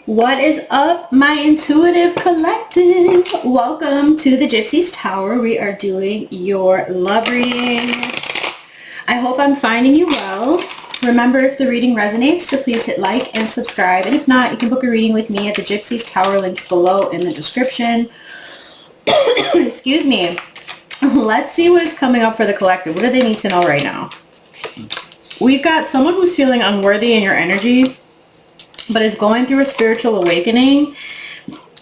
What is up, my intuitive collective? Welcome to the Gypsy's Tower. We are doing your love reading. I hope I'm finding you well. Remember, if the reading resonates, to please hit like and subscribe. And if not, you can book a reading with me at the Gypsy's Tower, links below in the description. Excuse me. Let's see what is coming up for the collective. What do they need to know right now? We've got someone who's feeling unworthy in your energy, but is going through a spiritual awakening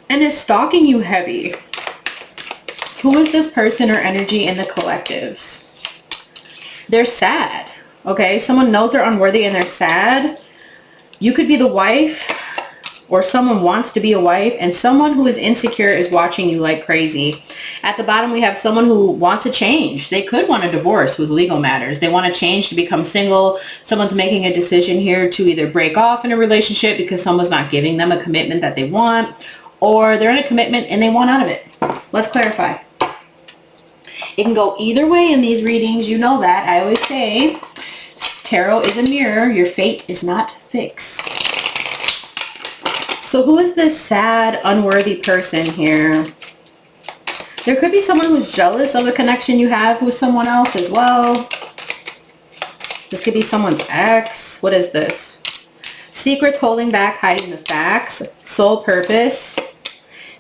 and is stalking you heavy. Who is this person or energy in the collectives? They're sad. Okay, someone knows they're unworthy and they're sad. You could be the wife, or someone wants to be a wife, and someone who is insecure is watching you like crazy. At the bottom, we have someone who wants a change. They could want a divorce with legal matters. They want to change to become single. Someone's making a decision here to either break off in a relationship because someone's not giving them a commitment that they want, or they're in a commitment and they want out of it. Let's clarify. It can go either way in these readings. You know that. I always say, tarot is a mirror. Your fate is not fixed. So who is this sad, unworthy person here? There could be someone who's jealous of a connection you have with someone else as well. This could be someone's ex. What is this? Secrets holding back, hiding the facts. Soul purpose.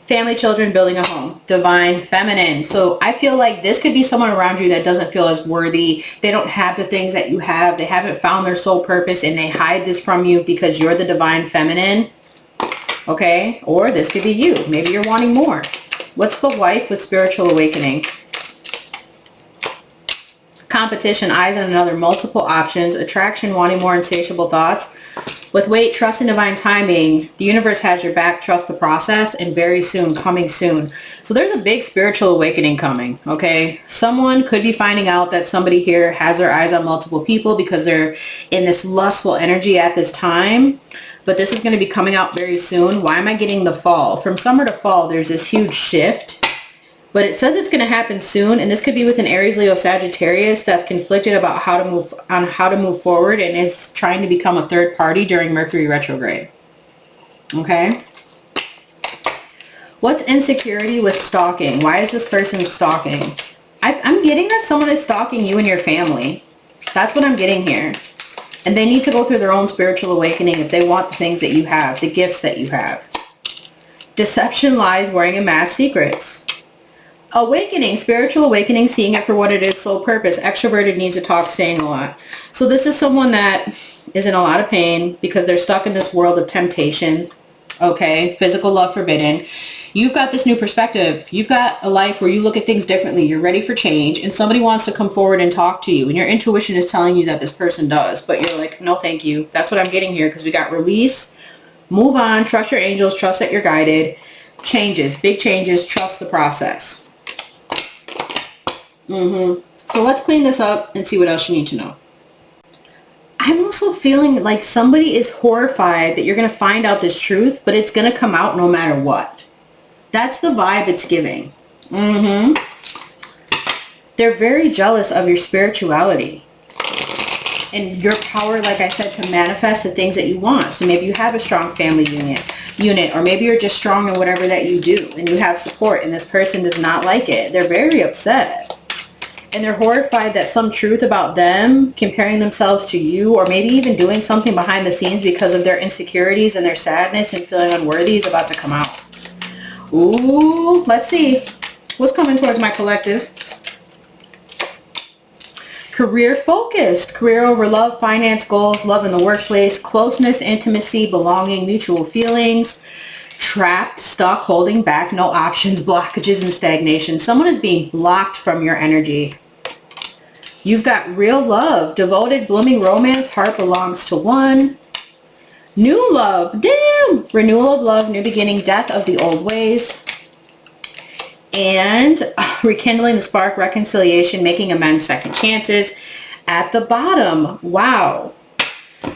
Family, children, building a home. Divine feminine. So I feel like this could be someone around you that doesn't feel as worthy. They don't have the things that you have. They haven't found their soul purpose and they hide this from you because you're the divine feminine. Okay, or this could be you. Maybe you're wanting more. What's the wife with spiritual awakening? Competition, eyes on another, multiple options, attraction, wanting more, insatiable thoughts. With weight, trust and divine timing, the universe has your back, trust the process, and very soon, coming soon. So there's a big spiritual awakening coming, okay? Someone could be finding out that somebody here has their eyes on multiple people because they're in this lustful energy at this time. But this is going to be coming out very soon. Why am I getting the fall? From summer to fall, there's this huge shift. But it says it's going to happen soon. And this could be with an Aries, Leo, Sagittarius that's conflicted about how to move forward and is trying to become a third party during Mercury retrograde. Okay. What's insecurity with stalking? Why is this person stalking? I'm getting that someone is stalking you and your family. That's what I'm getting here. And they need to go through their own spiritual awakening if they want the things that you have, the gifts that you have. Deception, lies, wearing a mask, secrets. Awakening, spiritual awakening, seeing it for what it is, soul purpose. Extroverted, needs to talk, saying a lot. So this is someone that is in a lot of pain because they're stuck in this world of temptation. Okay, physical love forbidden. You've got this new perspective. You've got a life where you look at things differently. You're ready for change and somebody wants to come forward and talk to you and your intuition is telling you that this person does, but you're like, no, thank you. That's what I'm getting here because we got release, move on, trust your angels, trust that you're guided, changes, big changes, trust the process. So let's clean this up and see what else you need to know. I'm also feeling like somebody is horrified that you're going to find out this truth, but it's going to come out no matter what. That's the vibe it's giving. They're very jealous of your spirituality and your power, like I said, to manifest the things that you want. So maybe you have a strong family unit, or maybe you're just strong in whatever that you do and you have support and this person does not like it. They're very upset. And they're horrified that some truth about them comparing themselves to you, or maybe even doing something behind the scenes because of their insecurities and their sadness and feeling unworthy, is about to come out. Ooh, let's see. What's coming towards my collective? Career focused. Career over love, finance, goals, love in the workplace, closeness, intimacy, belonging, mutual feelings. Trapped, stuck, holding back, no options, blockages, and stagnation. Someone is being blocked from your energy. You've got real love, devoted, blooming romance, heart belongs to one. New love, damn! Renewal of love, new beginning, death of the old ways. And rekindling the spark, reconciliation, making amends, second chances. At the bottom, wow.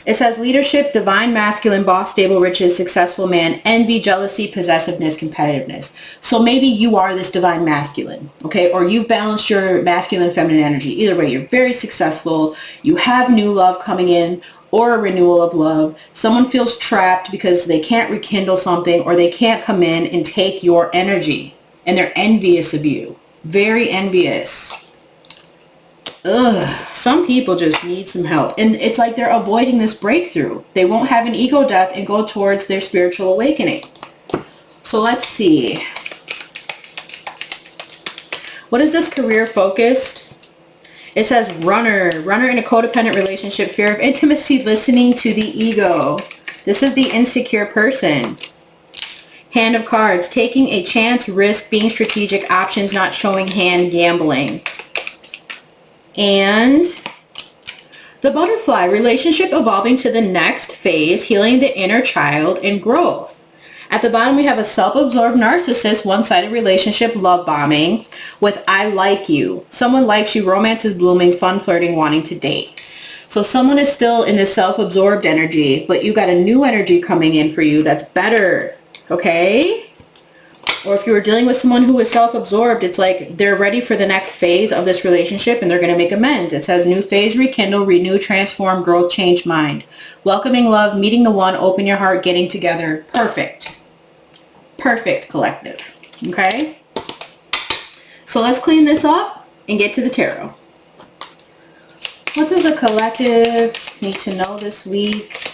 It says leadership, divine masculine, boss, stable, riches, successful man, envy, jealousy, possessiveness, competitiveness. So maybe you are this divine masculine, okay? Or you've balanced your masculine, feminine energy. Either way, you're very successful. You have new love coming in. or a renewal of love. Someone feels trapped because they can't rekindle something, or they can't come in and take your energy, and they're envious of you. Very envious. Ugh, some people just need some help, and it's like they're avoiding this breakthrough. They won't have an ego death and go towards their spiritual awakening. So let's see. What is this career focused? It says runner in a codependent relationship, fear of intimacy, listening to the ego. This is the insecure person. Hand of cards, taking a chance, risk, being strategic, options, not showing hand, gambling. And the butterfly, relationship evolving to the next phase, healing the inner child and growth. At the bottom, we have a self-absorbed narcissist, one-sided relationship, love bombing with I like you. Someone likes you, romance is blooming, fun flirting, wanting to date. So someone is still in this self-absorbed energy, but you got a new energy coming in for you that's better, okay? Or if you were dealing with someone who is self-absorbed, it's like they're ready for the next phase of this relationship and they're going to make amends. It says new phase, rekindle, renew, transform, growth, change mind. Welcoming love, meeting the one, open your heart, getting together. Perfect. Perfect collective. Okay? So let's clean this up and get to the tarot. What does a collective need to know this week?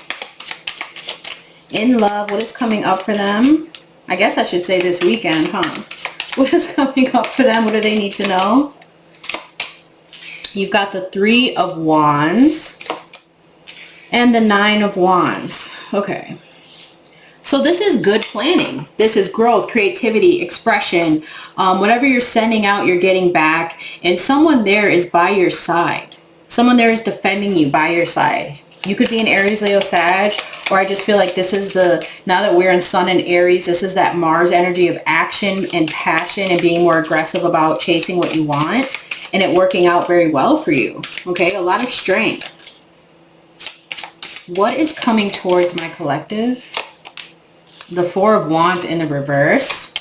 In love, what is coming up for them? I guess I should say this weekend, huh? What is coming up for them? What do they need to know? You've got the 3 of Wands and the 9 of Wands. Okay. So this is good planning. This is growth, creativity, expression. Whatever you're sending out, you're getting back. And someone there is by your side. Someone there is defending you by your side. You could be an Aries, Leo, Sag, or I just feel like this is now that we're in Sun and Aries, this is that Mars energy of action and passion and being more aggressive about chasing what you want and it working out very well for you. Okay, a lot of strength. What is coming towards my collective? The 4 of Wands in the reverse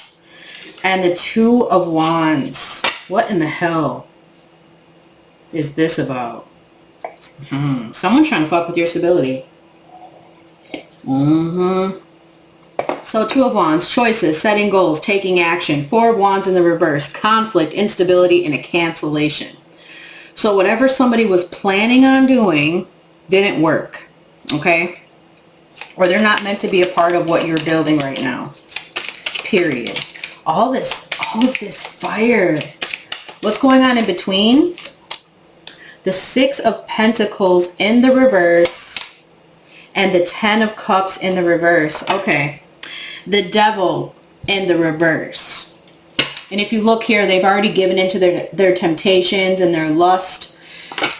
and the 2 of Wands. What in the hell is this about? Someone's trying to fuck with your stability. So 2 of Wands, choices, setting goals, taking action. 4 of Wands in the reverse, conflict, instability, and a cancellation. So whatever somebody was planning on doing didn't work. Okay? Or they're not meant to be a part of what you're building right now. Period. All of this fire. What's going on in between? The 6 of Pentacles in the reverse and the 10 of Cups in the reverse. Okay. The Devil in the reverse. And if you look here, they've already given into their temptations and their lust.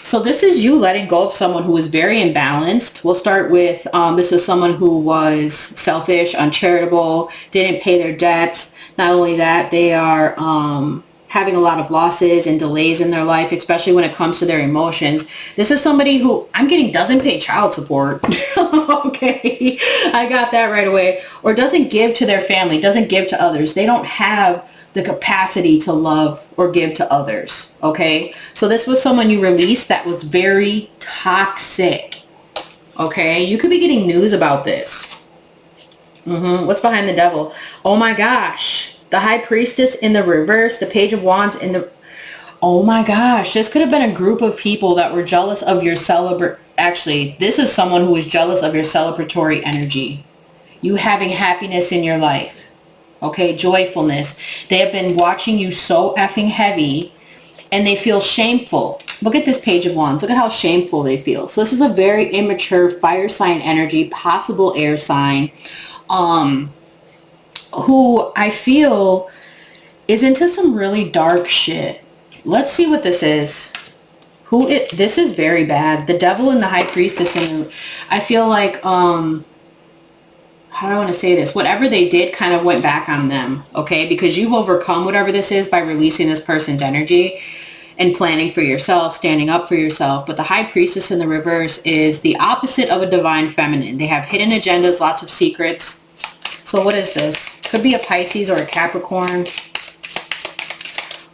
So this is you letting go of someone who is very imbalanced. We'll start with, this is someone who was selfish, uncharitable, didn't pay their debts. Not only that, they are having a lot of losses and delays in their life, especially when it comes to their emotions. This is somebody who I'm getting doesn't pay child support. Okay, I got that right away. Or doesn't give to their family, doesn't give to others. They don't have the capacity to love or give to others. Okay, so this was someone you released that was very toxic. Okay, you could be getting news about this. What's behind the Devil? Oh my gosh. The High Priestess in the reverse, the Page of Wands in the... Oh my gosh, this could have been a group of people that were jealous of your Actually, this is someone who was jealous of your celebratory energy. You having happiness in your life. Okay, joyfulness. They have been watching you so effing heavy and they feel shameful. Look at this Page of Wands. Look at how shameful they feel. So this is a very immature fire sign energy, possible air sign. Who I feel is into some really dark shit. Let's see what this is. This is very bad. The Devil and the High Priestess. I feel like, how do I want to say this? Whatever they did kind of went back on them. Okay. Because you've overcome whatever this is by releasing this person's energy and planning for yourself, standing up for yourself. But the High Priestess in the reverse is the opposite of a divine feminine. They have hidden agendas, lots of secrets. So what is this? Could be a Pisces or a Capricorn.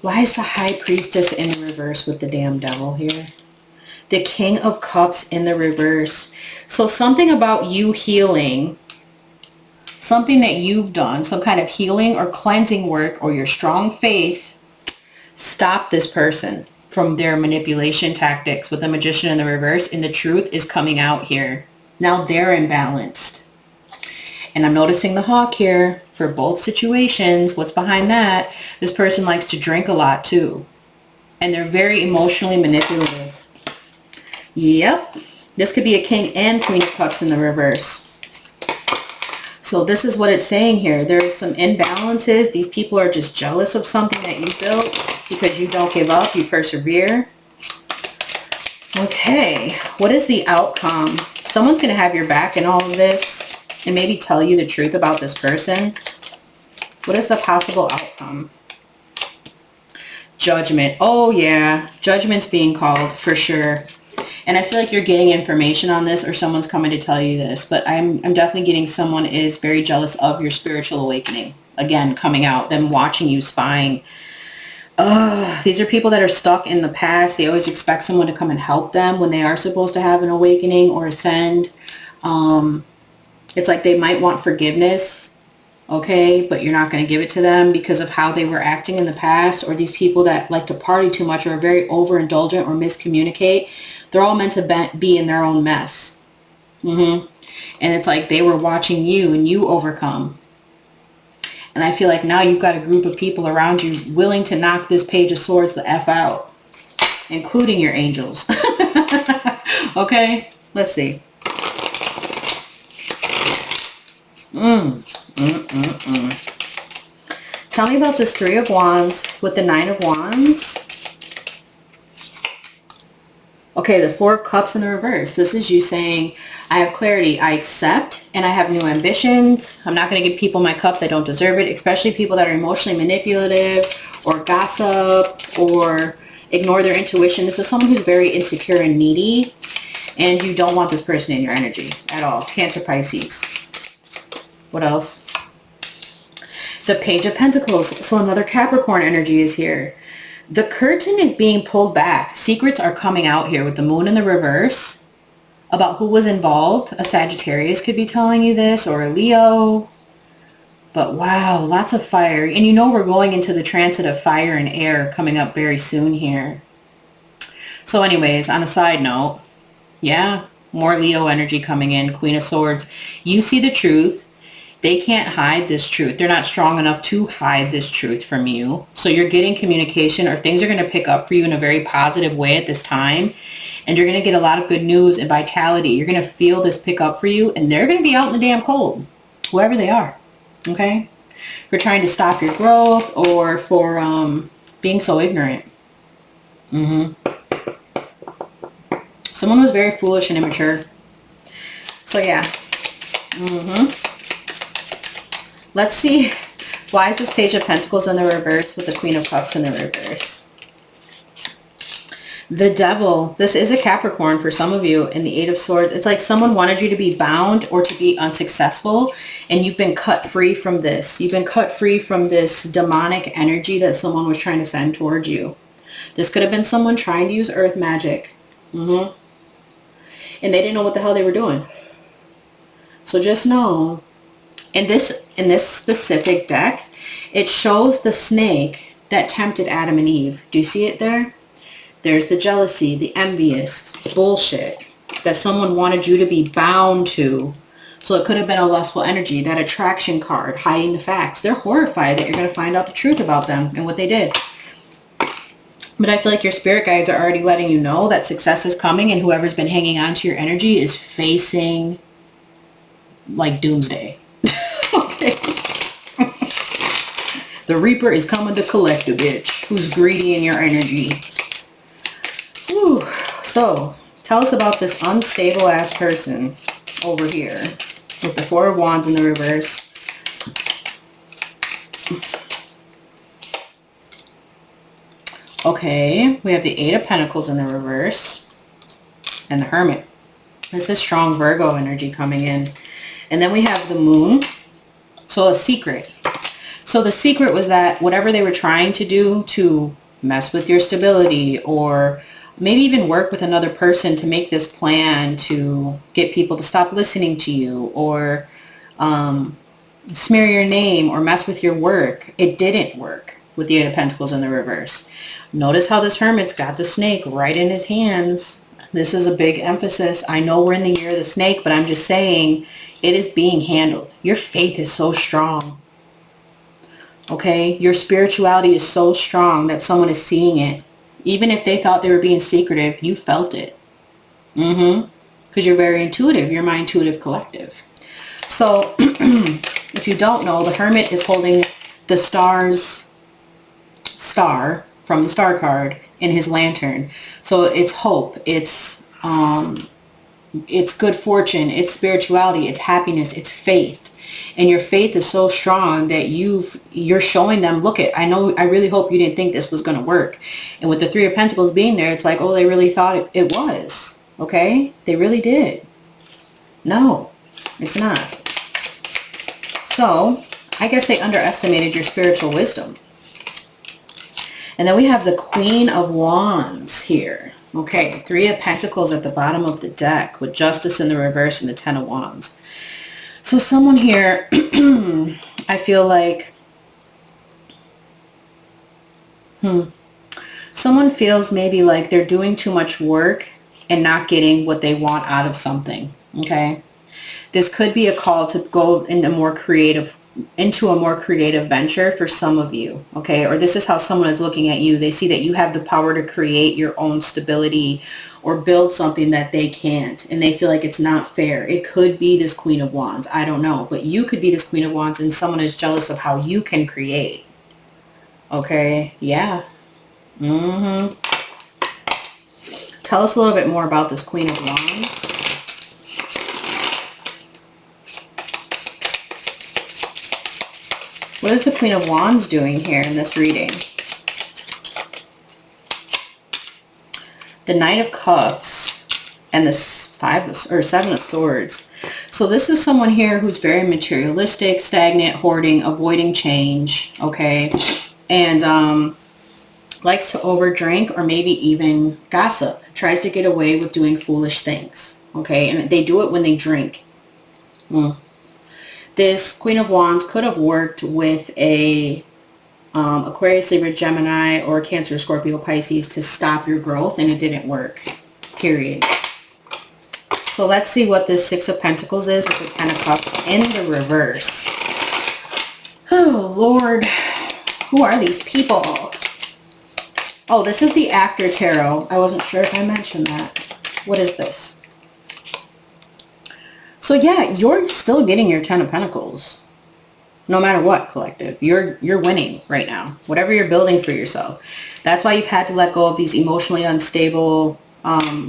Why is the High Priestess in reverse with the damn Devil here? The King of Cups in the reverse. So something about you healing, something that you've done, some kind of healing or cleansing work, or your strong faith, stop this person from their manipulation tactics with the Magician in the reverse, and the truth is coming out here. Now they're imbalanced. And I'm noticing the hawk here for both situations. What's behind that? This person likes to drink a lot too. And they're very emotionally manipulative. Yep. This could be a King and Queen of Cups in the reverse. So this is what it's saying here. There's some imbalances. These people are just jealous of something that you built because you don't give up. You persevere. Okay. What is the outcome? Someone's going to have your back in all of this and maybe tell you the truth about this person. What is the possible outcome? Judgment. Oh yeah, judgment's being called for sure. And I feel like you're getting information on this, or someone's coming to tell you this, but I'm definitely getting someone is very jealous of your spiritual awakening. Again, coming out, them watching you, spying. These are people that are stuck in the past. They always expect someone to come and help them when they are supposed to have an awakening or ascend. It's like they might want forgiveness, okay, but you're not going to give it to them because of how they were acting in the past. Or these people that like to party too much or are very overindulgent or miscommunicate. They're all meant to be in their own mess. And it's like they were watching you and you overcome. And I feel like now you've got a group of people around you willing to knock this Page of Swords the F out, including your angels. Okay, let's see. Tell me about this Three of Wands with the Nine of Wands. Okay, the Four of Cups in the reverse. This is you saying, I have clarity, I accept, and I have new ambitions. I'm not going to give people my cup that don't deserve it, especially people that are emotionally manipulative or gossip or ignore their intuition. This is someone who's very insecure and needy, and you don't want this person in your energy at all. Cancer, Pisces. What else? The Page of Pentacles. So another Capricorn energy is here. The curtain is being pulled back. Secrets are coming out here with the Moon in the reverse about who was involved. A Sagittarius could be telling you this, or a Leo. But wow, lots of fire. And you know we're going into the transit of fire and air coming up very soon here. So anyways, on a side note, yeah, more Leo energy coming in. Queen of Swords. You see the truth. They can't hide this truth. They're not strong enough to hide this truth from you. So you're getting communication, or things are going to pick up for you in a very positive way at this time. And you're going to get a lot of good news and vitality. You're going to feel this pick up for you, and they're going to be out in the damn cold, whoever they are. Okay? For trying to stop your growth, or for being so ignorant. Someone was very foolish and immature. So yeah. Let's see, why is this Page of Pentacles in the reverse with the Queen of Cups in the reverse? The Devil. This is a Capricorn for some of you, in the Eight of Swords. It's like someone wanted you to be bound or to be unsuccessful, and you've been cut free from this. You've been cut free from this demonic energy that someone was trying to send towards you. This could have been someone trying to use earth magic. And they didn't know what the hell they were doing. So just know, in this specific deck, it shows the snake that tempted Adam and Eve. Do you see it there? There's the jealousy, the envious bullshit that someone wanted you to be bound to. So it could have been a lustful energy, that attraction card, hiding the facts. They're horrified that you're going to find out the truth about them and what they did. But I feel like your spirit guides are already letting you know that success is coming, and whoever's been hanging on to your energy is facing like doomsday. Okay. The Reaper is coming to collect a bitch who's greedy in your energy. Whew. So, tell us about this unstable ass person over here with the Four of Wands in the reverse. Okay, we have the Eight of Pentacles in the reverse and the Hermit. This is strong Virgo energy coming in. And then we have the Moon. So a secret. So the secret was that whatever they were trying to do to mess with your stability or maybe even work with another person to make this plan to get people to stop listening to you, or smear your name or mess with your work. It didn't work with the Eight of Pentacles in the reverse. Notice how this Hermit's got the snake right in his hands. This is a big emphasis. I know we're in the year of the snake, but I'm just saying it is being handled. Your faith is so strong. Okay? Your spirituality is so strong that someone is seeing it. Even if they thought they were being secretive, you felt it. Because you're very intuitive. You're my intuitive collective. So, if you don't know, the Hermit is holding the star from the star card in his lantern. So it's hope, it's good fortune, it's spirituality, it's happiness, it's faith. And your faith is so strong that you're showing them, look I really hope you didn't think this was going to work. And with the Three of Pentacles being there, it's like, oh, they really thought it was. Okay? They really did. No, it's not. So, I guess they underestimated your spiritual wisdom. And then we have the Queen of Wands here. Okay, Three of Pentacles at the bottom of the deck with Justice in the reverse and the Ten of Wands. So someone here, I feel like, someone feels maybe like they're doing too much work and not getting what they want out of something, okay? This could be a call to go into a more creative venture for some of you, okay? Or this is how someone is looking at you. They see that you have the power to create your own stability or build something that they can't, and they feel like it's not fair. It could be this Queen of Wands. I don't know, but you could be this Queen of Wands and someone is jealous of how you can create, okay? Yeah. Tell us a little bit more about this Queen of Wands. What is the Queen of Wands doing here in this reading? The Knight of Cups and the Seven of Swords. So this is someone here who's very materialistic, stagnant, hoarding, avoiding change, okay? And likes to overdrink or maybe even gossip. Tries to get away with doing foolish things, okay? And they do it when they drink. This Queen of Wands could have worked with a Aquarius, Libra, Gemini, or Cancer, Scorpio, Pisces to stop your growth, and it didn't work, period. So let's see what this Six of Pentacles is with the Ten of Cups in the reverse. Oh, Lord. Who are these people? Oh, this is the After Tarot. I wasn't sure if I mentioned that. What is this? So yeah, you're still getting your Ten of Pentacles. No matter what, collective. You're winning right now. Whatever you're building for yourself. That's why you've had to let go of these emotionally unstable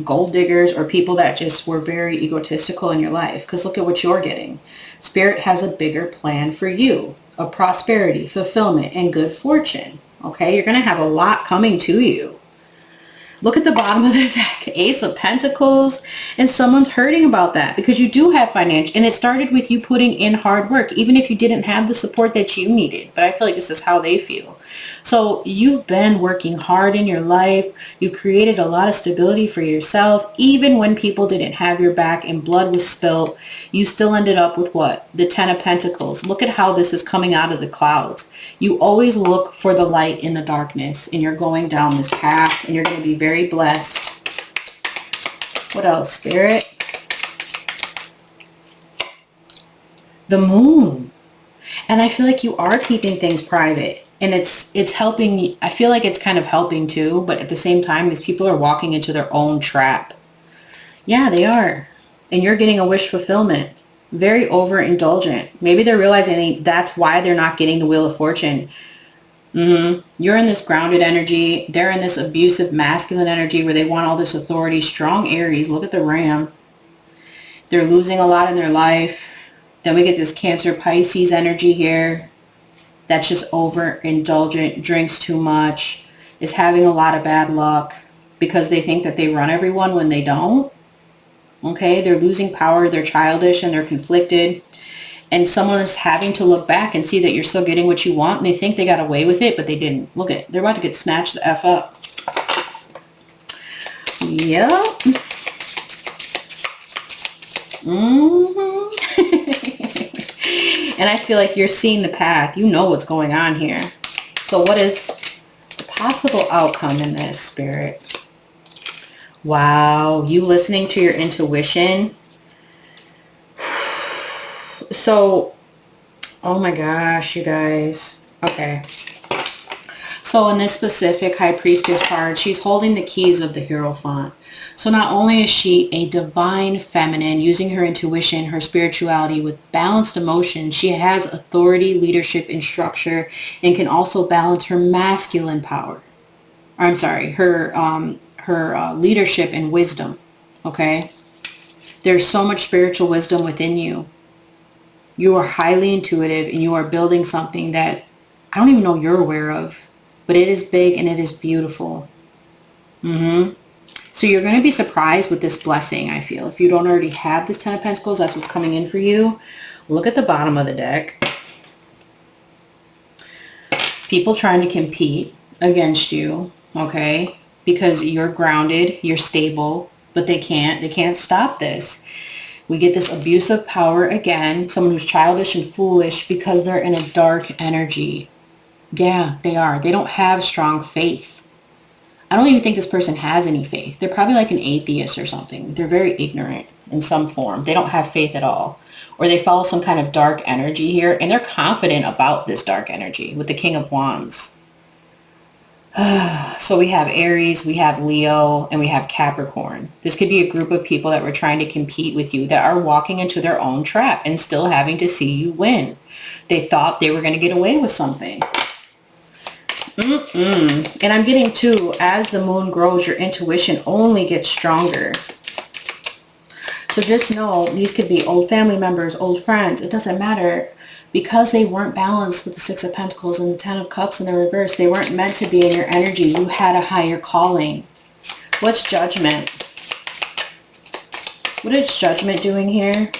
gold diggers or people that just were very egotistical in your life. Because look at what you're getting. Spirit has a bigger plan for you. Of prosperity, fulfillment, and good fortune. Okay? You're going to have a lot coming to you. Look at the bottom of the deck, Ace of Pentacles, and someone's hurting about that because you do have financial, and it started with you putting in hard work, even if you didn't have the support that you needed. But I feel like this is how they feel. So you've been working hard in your life. You created a lot of stability for yourself. Even when people didn't have your back and blood was spilt, you still ended up with what? The Ten of Pentacles. Look at how this is coming out of the clouds. You always look for the light in the darkness, and you're going down this path, and you're going to be very blessed. What else, Spirit? The Moon. And I feel like you are keeping things private, and it's helping. I feel like it's kind of helping too, but at the same time, these people are walking into their own trap. Yeah, they are. And you're getting a wish fulfillment. Very overindulgent. Maybe they're realizing that's why they're not getting the Wheel of Fortune. You're in this grounded energy. They're in this abusive masculine energy where they want all this authority. Strong Aries. Look at the Ram. They're losing a lot in their life. Then we get this Cancer Pisces energy here. That's just overindulgent, drinks too much, is having a lot of bad luck because they think that they run everyone when they don't. Okay, they're losing power, they're childish, and they're conflicted. And someone is having to look back and see that you're still getting what you want, and they think they got away with it, but they didn't. Look at, they're about to get snatched the F up. Yep. And I feel like you're seeing the path. You know what's going on here. So what is the possible outcome in this, Spirit? Wow, you listening to your intuition. So, oh my gosh, you guys. Okay. So in this specific High Priestess card, she's holding the keys of the Hierophant. So not only is she a divine feminine using her intuition, her spirituality with balanced emotion, she has authority, leadership, and structure, and can also balance her masculine power. I'm sorry, her leadership and wisdom. Okay? There's so much spiritual wisdom within you. You are highly intuitive and you are building something that I don't even know you're aware of. But it is big and it is beautiful. So you're going to be surprised with this blessing, I feel. If you don't already have this Ten of Pentacles, that's what's coming in for you. Look at the bottom of the deck. People trying to compete against you, okay? Because you're grounded, you're stable, but they can't stop this. We get this abuse of power again, someone who's childish and foolish because they're in a dark energy. Yeah, they are. They don't have strong faith. I don't even think this person has any faith. They're probably like an atheist or something. They're very ignorant in some form. They don't have faith at all. Or they follow some kind of dark energy here, and they're confident about this dark energy with the King of Wands. So we have Aries, we have Leo, and we have Capricorn. This could be a group of people that were trying to compete with you that are walking into their own trap and still having to see you win. They thought they were going to get away with something. And I'm getting too, as the moon grows, your intuition only gets stronger. So just know, these could be old family members, old friends. It doesn't matter. Because they weren't balanced with the Six of Pentacles and the Ten of Cups in the reverse, they weren't meant to be in your energy. You had a higher calling. What's Judgment? What is Judgment doing here?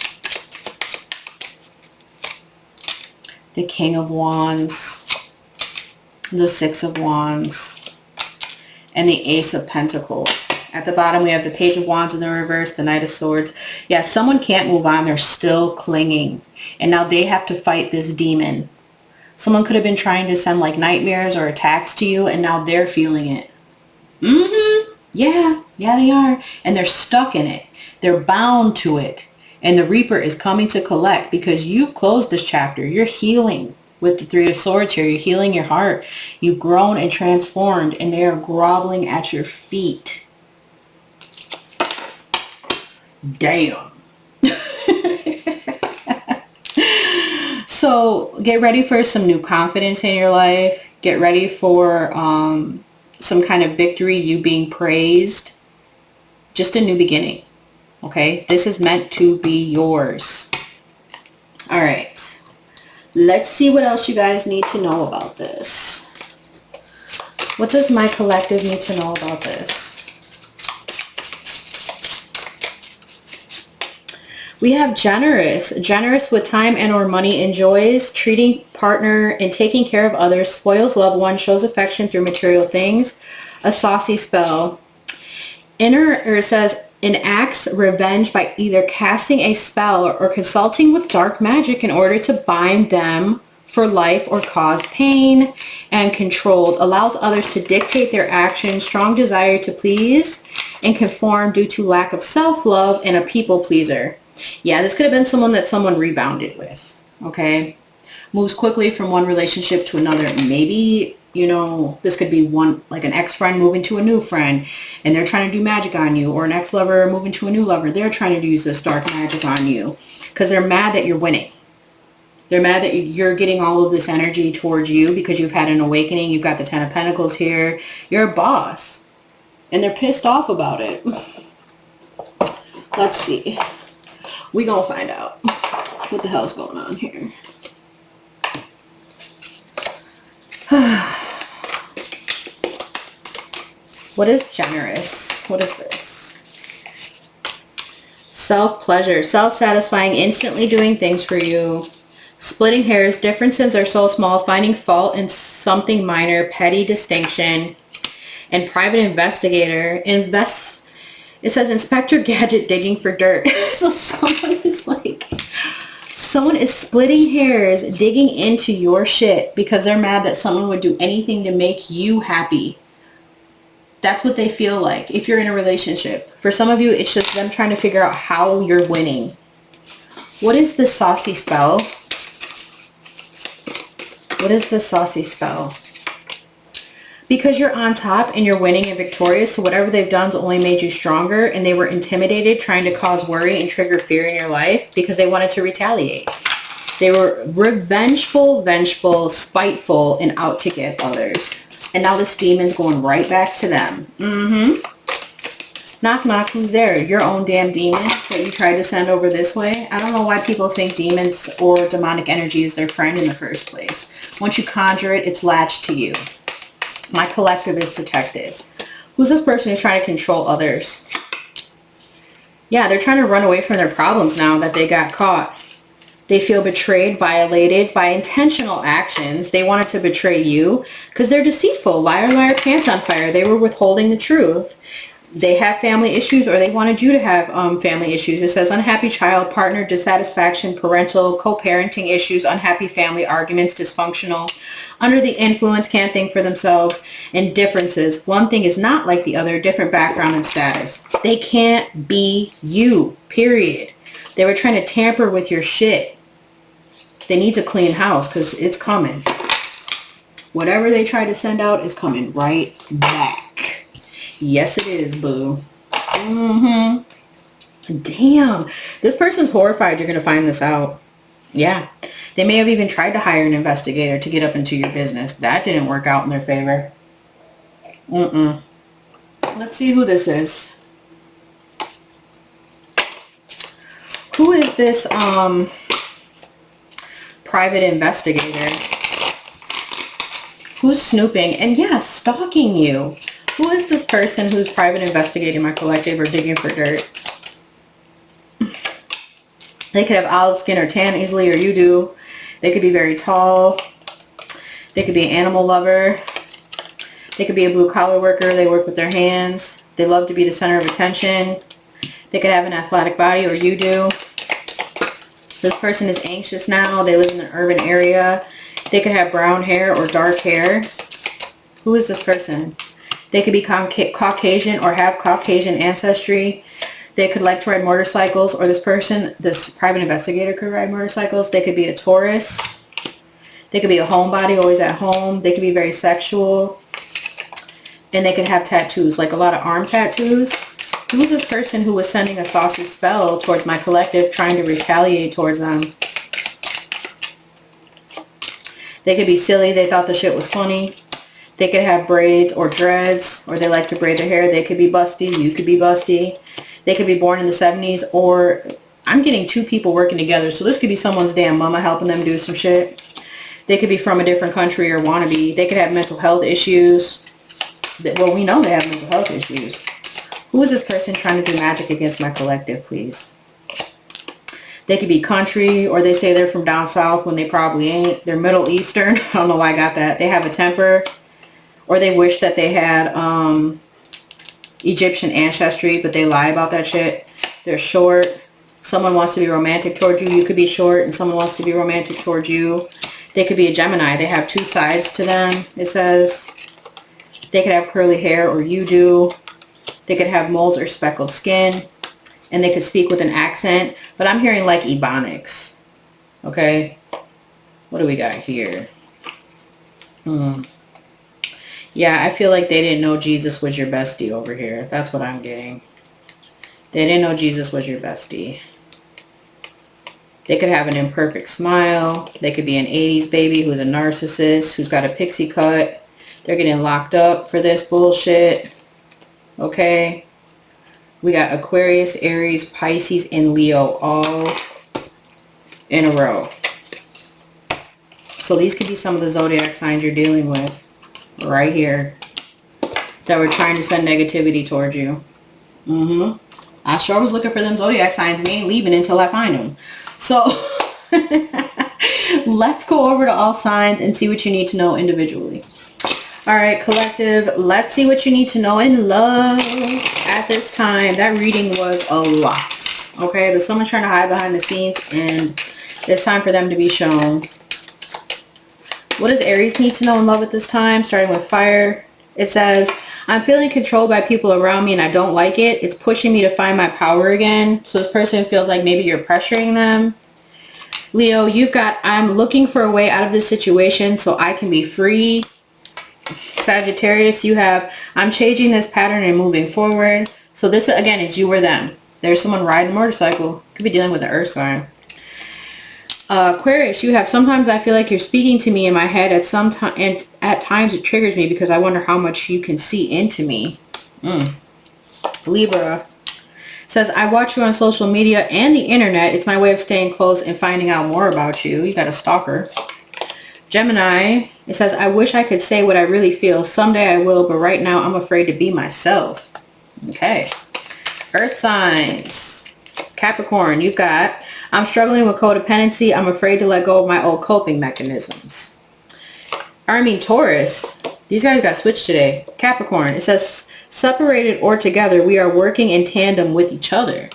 The King of Wands, the Six of Wands, and the Ace of Pentacles. At the bottom, we have the Page of Wands in the reverse, the Knight of Swords. Yeah, someone can't move on. They're still clinging. And now they have to fight this demon. Someone could have been trying to send like nightmares or attacks to you, and now they're feeling it. Yeah, they are. And they're stuck in it. They're bound to it. And the Reaper is coming to collect because you've closed this chapter. You're healing. With the Three of Swords here, you're healing your heart. You've grown and transformed, and they are groveling at your feet. Damn. So get ready for some new confidence in your life. Get ready for some kind of victory, you being praised. Just a new beginning. Okay? This is meant to be yours. All right. Let's see what else you guys need to know about this. What does my collective need to know about this? We have generous. Generous with time and or money, enjoys treating partner and taking care of others, spoils loved ones, shows affection through material things. A saucy spell. It says, enacts revenge by either casting a spell or consulting with dark magic in order to bind them for life or cause pain. And controlled, allows others to dictate their actions, strong desire to please and conform due to lack of self-love, and a people pleaser. Yeah, this could have been someone that someone rebounded with, okay? Moves quickly from one relationship to another. Maybe, you know, this could be one, like an ex-friend moving to a new friend, and they're trying to do magic on you, or an ex-lover moving to a new lover. They're trying to use this dark magic on you because they're mad that you're winning. They're mad that you're getting all of this energy towards you because you've had an awakening. You've got the Ten of Pentacles here. You're a boss, and they're pissed off about it. Let's see. We gonna find out what the hell's going on here. What is generous? What is this? Self-pleasure, self-satisfying, instantly doing things for you. Splitting hairs, differences are so small, finding fault in something minor, petty distinction. And private investigator, It says Inspector Gadget digging for dirt. So someone is splitting hairs, digging into your shit because they're mad that someone would do anything to make you happy. That's what they feel like if you're in a relationship. For some of you, it's just them trying to figure out how you're winning. What is this saucy spell? What is this saucy spell? Because you're on top and you're winning and victorious, so whatever they've done's only made you stronger, and they were intimidated, trying to cause worry and trigger fear in your life because they wanted to retaliate. They were revengeful, vengeful, spiteful, and out to get others. And now this demon's going right back to them. Knock, knock, who's there? Your own damn demon that you tried to send over this way. I don't know why people think demons or demonic energy is their friend in the first place. Once you conjure it, it's latched to you. My collective is protected. Who's this person who's trying to control others? Yeah, they're trying to run away from their problems now that they got caught. They feel betrayed, violated by intentional actions. They wanted to betray you because they're deceitful. Liar, liar, pants on fire. They were withholding the truth. They have family issues, or they wanted you to have family issues. It says unhappy child, partner, dissatisfaction, parental, co-parenting issues, unhappy family, arguments, dysfunctional, under the influence, can't think for themselves, and differences. One thing is not like the other, different background and status. They can't be you, period. They were trying to tamper with your shit. They need to clean house because it's coming. Whatever they try to send out is coming right back. Yes, it is, boo. Damn. This person's horrified you're going to find this out. Yeah. They may have even tried to hire an investigator to get up into your business. That didn't work out in their favor. Let's see who this is. Who is this private investigator? Who's snooping and, yeah, stalking you? Who is this person who's private investigating my collective or digging for dirt? They could have olive skin or tan easily, or you do. They could be very tall. They could be an animal lover. They could be a blue collar worker. They work with their hands. They love to be the center of attention. They could have an athletic body, or you do. This person is anxious now. They live in an urban area. They could have brown hair or dark hair. Who is this person? They could be Caucasian or have Caucasian ancestry. They could like to ride motorcycles, or this person, this private investigator, could ride motorcycles. They could be a Taurus. They could be a homebody, always at home. They could be very sexual. And they could have tattoos, like a lot of arm tattoos. Who's this person who was sending a saucy spell towards my collective, trying to retaliate towards them? They could be silly. They thought the shit was funny. They could have braids or dreads, or they like to braid their hair. They could be busty. You could be busty. They could be born in the 70s, or I'm getting two people working together. So this could be someone's damn mama helping them do some shit. They could be from a different country or wannabe. They could have mental health issues. Well, we know they have mental health issues. Who is this person trying to do magic against my collective, please? They could be country, or they say they're from down south when they probably ain't. They're Middle Eastern. I don't know why I got that. They have a temper. Or they wish that they had Egyptian ancestry, but they lie about that shit. They're short. Someone wants to be romantic towards you. You could be short, and someone wants to be romantic towards you. They could be a Gemini. They have two sides to them, it says. They could have curly hair, or you do. They could have moles or speckled skin. And they could speak with an accent. But I'm hearing like Ebonics. Okay? What do we got here? Yeah, I feel like they didn't know Jesus was your bestie over here. That's what I'm getting. They didn't know Jesus was your bestie. They could have an imperfect smile. They could be an 80s baby who's a narcissist, who's got a pixie cut. They're getting locked up for this bullshit. Okay. We got Aquarius, Aries, Pisces, and Leo all in a row. So these could be some of the zodiac signs you're dealing with. Right here, that were trying to send negativity towards you. I sure was looking for them zodiac signs. We ain't leaving until I find them. So let's go over to all signs and see what you need to know individually. All right, collective, let's see what you need to know in love at this time. That reading was a lot. Okay, there's someone trying to hide behind the scenes and it's time for them to be shown. What does Aries need to know in love at this time? Starting with fire. It says, I'm feeling controlled by people around me and I don't like it. It's pushing me to find my power again. So this person feels like maybe you're pressuring them. Leo, you've got, I'm looking for a way out of this situation so I can be free. Sagittarius, you have, I'm changing this pattern and moving forward. So this again is you or them. There's someone riding a motorcycle. Could be dealing with an earth sign. Aquarius, you have, sometimes I feel like you're speaking to me in my head at some time, and at times it triggers me because I wonder how much you can see into me. Libra says, I watch you on social media and the internet. It's my way of staying close and finding out more about you. You got a stalker. Gemini, it says, I wish I could say what I really feel. Someday I will, but right now I'm afraid to be myself. Okay. Earth signs. Capricorn, you've got, I'm struggling with codependency. I'm afraid to let go of my old coping mechanisms. Taurus, these guys got switched today. Capricorn, it says, separated or together, we are working in tandem with each other.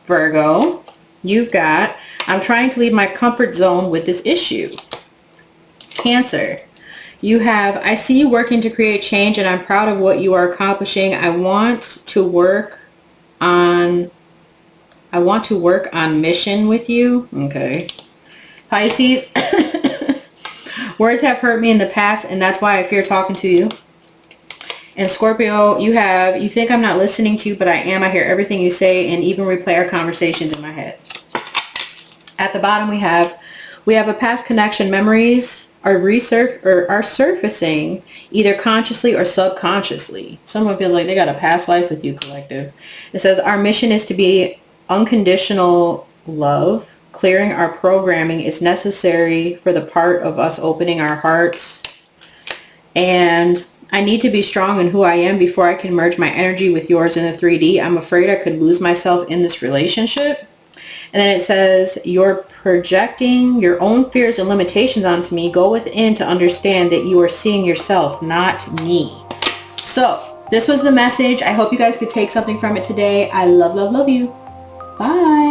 Virgo, you've got, I'm trying to leave my comfort zone with this issue. Cancer, you have, I see you working to create change and I'm proud of what you are accomplishing. I want to work on mission with you. Okay. Pisces, words have hurt me in the past and that's why I fear talking to you. And Scorpio, you have, you think I'm not listening to you, but I am. I hear everything you say and even replay our conversations in my head. At the bottom we have a past connection. Memories are surfacing either consciously or subconsciously. Someone feels like they got a past life with you, collective. It says our mission is to be unconditional love. Clearing our programming is necessary for the part of us opening our hearts. And I need to be strong in who I am before I can merge my energy with yours in the 3D. I'm afraid I could lose myself in this relationship. And then it says, you're projecting your own fears and limitations onto me. Go within to understand that you are seeing yourself, not me. So this was the message. I hope you guys could take something from it today. I love, love, love you. Bye.